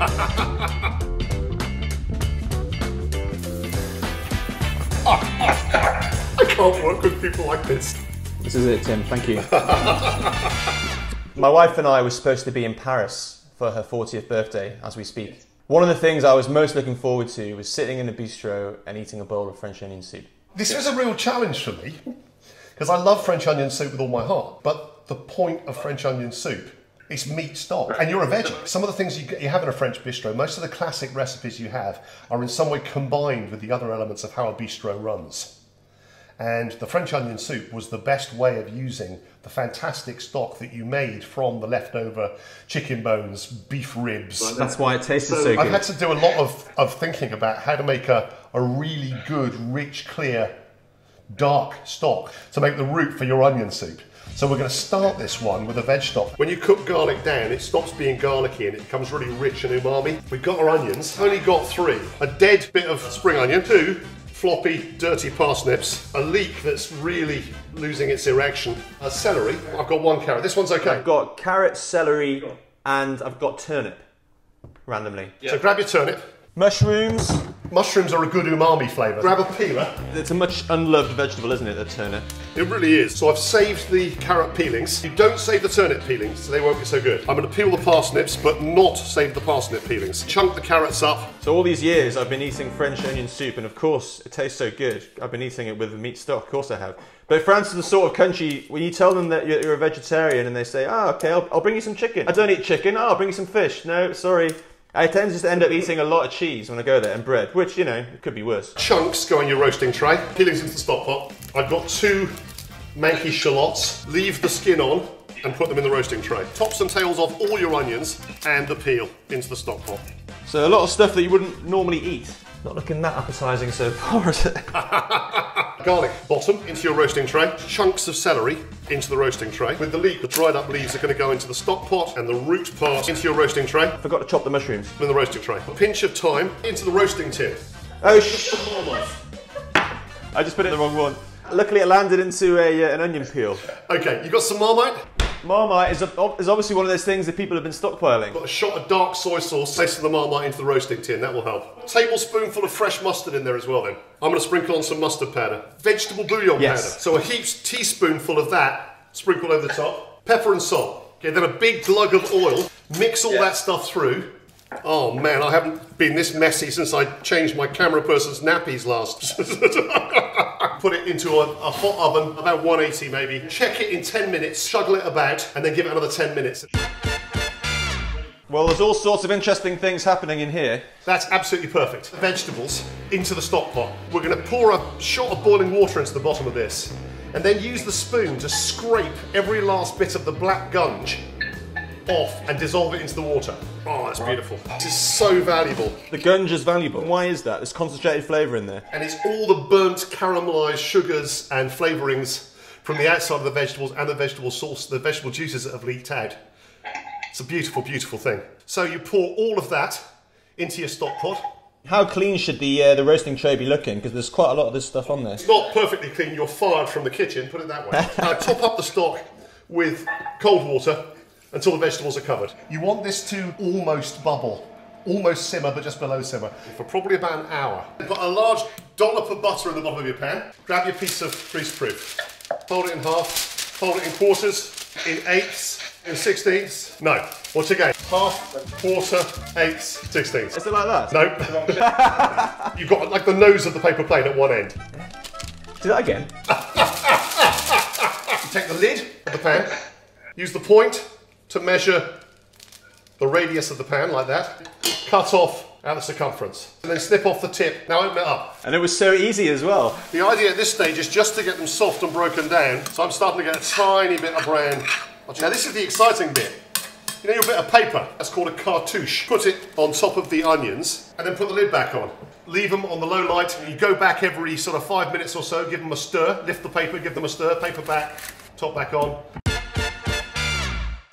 I can't work with people like this. This is it, Tim. Thank you. My wife and I were supposed to be in Paris for her 40th birthday as we speak. One of the things I was most looking forward to was sitting in a bistro and eating a bowl of French onion soup. This was a real challenge for me, because I love French onion soup with all my heart, but the point of French onion soup is meat stock, and you're a veggie. Some of the things you have in a French bistro, most of the classic recipes you have are in some way combined with the other elements of how a bistro runs. And the French onion soup was the best way of using the fantastic stock that you made from the leftover chicken bones, beef ribs. That's why it tasted so good. I've had to do a lot of thinking about how to make a really good, rich, clear, dark stock to make the root for your onion soup. So we're going to start this one with a veg stock. When you cook garlic down, it stops being garlicky and it becomes really rich and umami. We've got our onions. Only got 3. A dead bit of spring onion, 2 floppy, dirty parsnips, a leek that's really losing its erection, a celery. I've got 1 carrot. This one's okay. I've got carrot, celery, and I've got turnip, randomly. So grab your turnip. Mushrooms. Mushrooms are a good umami flavour. Grab a peeler. It's a much unloved vegetable, isn't it, the turnip? It really is. So I've saved the carrot peelings. You don't save the turnip peelings, so they won't be so good. I'm going to peel the parsnips, but not save the parsnip peelings. Chunk the carrots up. So all these years I've been eating French onion soup, and of course it tastes so good. I've been eating it with meat stock, of course I have. But France is the sort of country when you tell them that you're a vegetarian and they say, oh, okay, I'll bring you some chicken. I don't eat chicken. Oh, I'll bring you some fish. No, sorry. I tend to just end up eating a lot of cheese when I go there, and bread, which, you know, it could be worse. Chunks go in your roasting tray. Peelings into the stock pot. I've got 2 manky shallots. Leave the skin on and put them in the roasting tray. Tops and tails off all your onions and the peel into the stock pot. So a lot of stuff that you wouldn't normally eat. Not looking that appetising so far, is it? Garlic bottom into your roasting tray. Chunks of celery into the roasting tray. With the leek, the dried up leaves are going to go into the stock pot, and the root part into your roasting tray. Forgot to chop the mushrooms. In the roasting tray. A pinch of thyme into the roasting tin. Oh, I just put it in the wrong one. Luckily it landed into an onion peel. Okay, you got some Marmite? Marmite is obviously one of those things that people have been stockpiling. Got a shot of dark soy sauce, place of the Marmite into the roasting tin, that will help. Tablespoonful of fresh mustard in there as well then. I'm going to sprinkle on some mustard powder. Vegetable bouillon powder. So a teaspoonful of that, sprinkle over the top. Pepper and salt. Okay, then a big glug of oil. Mix all that stuff through. Oh man, I haven't been this messy since I changed my camera person's nappies last. Put it into a hot oven, about 180 maybe. Check it in 10 minutes, shuggle it about, and then give it another 10 minutes. Well, there's all sorts of interesting things happening in here. That's absolutely perfect. Vegetables into the stock pot. We're going to pour a shot of boiling water into the bottom of this, and then use the spoon to scrape every last bit of the black gunge off and dissolve it into the water. Oh, that's beautiful. This is so valuable. The gunge is valuable. Why is that? There's concentrated flavour in there. And it's all the burnt caramelised sugars and flavourings from the outside of the vegetables and the vegetable sauce, the vegetable juices that have leaked out. It's a beautiful, beautiful thing. So you pour all of that into your stock pot. How clean should the roasting tray be looking? Because there's quite a lot of this stuff on there. It's not perfectly clean. You're fired from the kitchen, put it that way. Now top up the stock with cold water until the vegetables are covered. You want this to almost bubble, almost simmer, but just below simmer, for probably about an hour. Put a large dollop of butter in the bottom of your pan. Grab your piece of greaseproof. Fold it in half, fold it in quarters, in eighths, in sixteenths. No, once again, half, quarter, eighths, sixteenths. Is it like that? No. You've got like the nose of the paper plane at one end. Do that again. You take the lid of the pan, use the point to measure the radius of the pan, like that. Cut off out the circumference. And then snip off the tip. Now open it up. And it was so easy as well. The idea at this stage is just to get them soft and broken down. So I'm starting to get a tiny bit of brown. Now this is the exciting bit. You know your bit of paper? That's called a cartouche. Put it on top of the onions and then put the lid back on. Leave them on the low light. You go back every sort of 5 minutes or so, give them a stir. Lift the paper, give them a stir, paper back, top back on.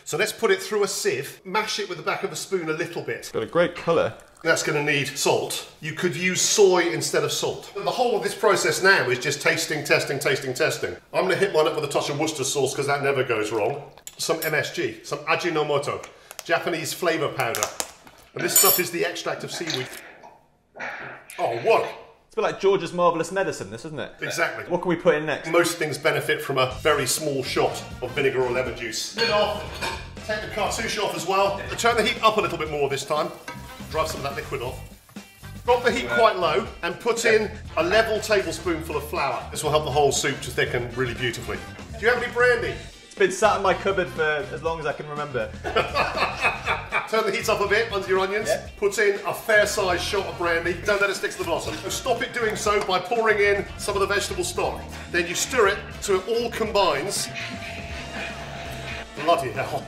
So let's put it through a sieve, mash it with the back of a spoon a little bit. Got a great colour. That's going to need salt. You could use soy instead of salt. The whole of this process now is just tasting, testing, tasting, testing. I'm going to hit mine up with a touch of Worcester sauce because that never goes wrong. Some MSG, some Ajinomoto, Japanese flavour powder. And this stuff is the extract of seaweed. Oh, what? It's a bit like George's Marvellous Medicine, this, isn't it? Exactly. What can we put in next? Most things benefit from a very small shot of vinegar or lemon juice. Lid off. Take the cartouche off as well. Turn the heat up a little bit more this time. Drive some of that liquid off. Drop the heat quite low and put in a level tablespoonful of flour. This will help the whole soup to thicken really beautifully. Do you have any brandy? It's been sat in my cupboard for as long as I can remember. Turn the heat up a bit under your onions. Yeah. Put in a fair-sized shot of brandy. Don't let it stick to the bottom. So stop it doing so by pouring in some of the vegetable stock. Then you stir it so it all combines. Bloody hell.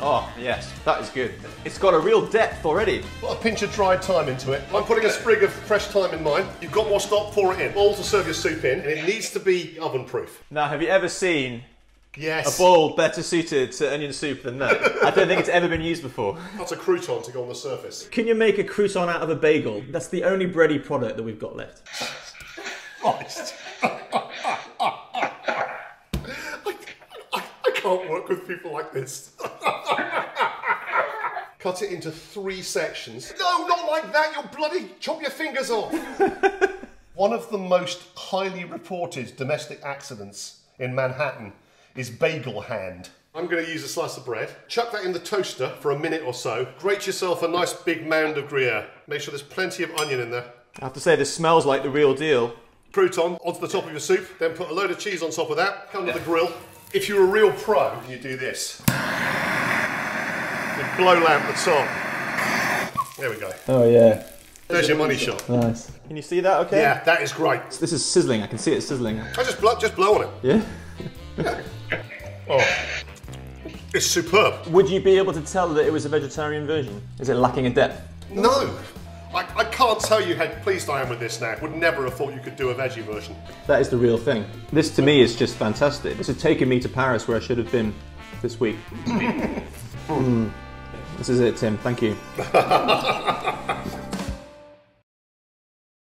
Oh, yes, that is good. It's got a real depth already. Put a pinch of dried thyme into it. I'm putting a sprig of fresh thyme in mine. You've got more stock, pour it in. All to serve your soup in, and it needs to be oven-proof. Now, have you ever seen Yes. a bowl better suited to onion soup than that? I don't think it's ever been used before. That's a crouton to go on the surface. Can you make a crouton out of a bagel? That's the only bready product that we've got left. Christ. I can't work with people like this. Cut it into 3 sections. No, not like that, you'll bloody chop your fingers off. One of the most highly reported domestic accidents in Manhattan is bagel hand. I'm going to use a slice of bread. Chuck that in the toaster for a minute or so. Grate yourself a nice big mound of Gruyere. Make sure there's plenty of onion in there. I have to say, this smells like the real deal. Crouton onto the top of your soup, then put a load of cheese on top of that. Come to the grill. If you're a real pro, you do this. You blow lamp the top. There we go. Oh yeah. There's your money shot. Nice. Can you see that okay? Yeah, that is great. This is sizzling, I can see it sizzling. I just blow on it. Yeah? Oh, it's superb. Would you be able to tell that it was a vegetarian version? Is it lacking a depth? No, I can't tell you how pleased I am with this now. Would never have thought you could do a veggie version. That is the real thing. This to me is just fantastic. This has taken me to Paris where I should have been this week. This is it, Tim. Thank you.